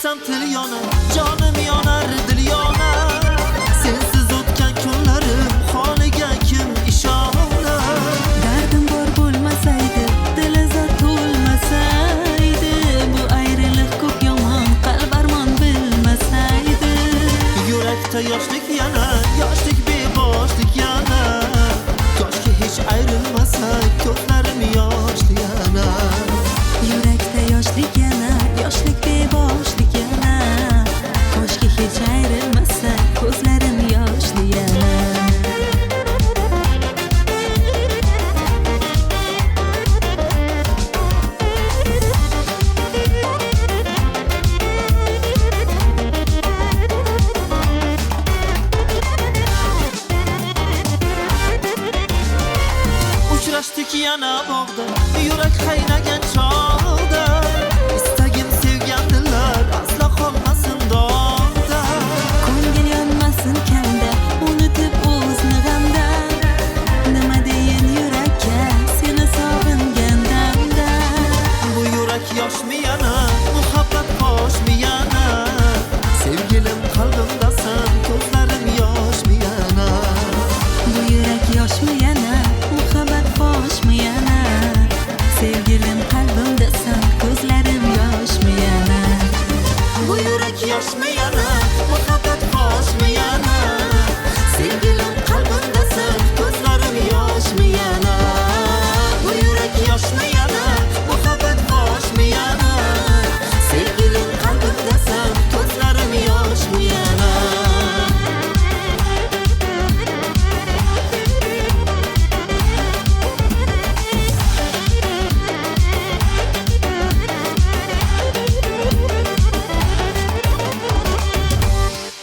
desam til yonar, jonim yonar, dil yonar. Sensiz o'tgan kunlarim holiga kim ishonar? Dardim bor bo'lmasaydi, dili zot to'lmasaydi, bu ayriliq ko'p yomon, qalb armon bilmasaydi. Yurakda yoshlik yana, yoshlik beboshlik yana. Koshki hech ayrilmasak, ko'zlarim yoshli yana. Yurakda yoshlik yana, yoshlik beboshlik yana. Koshki hech ayrilmasa, ko'zlarim yoshli yana. Uchrashdik yana bog'da, yurak qaynagan chog'da. Istagim sevgan dillar aslo qolmasin dog'da. Ko'ngil yonmasin kamda, unutib o'zni g'amda. Nima deyin yurakka, seni sog'ingan damda. Bu yurak yoshmi yana?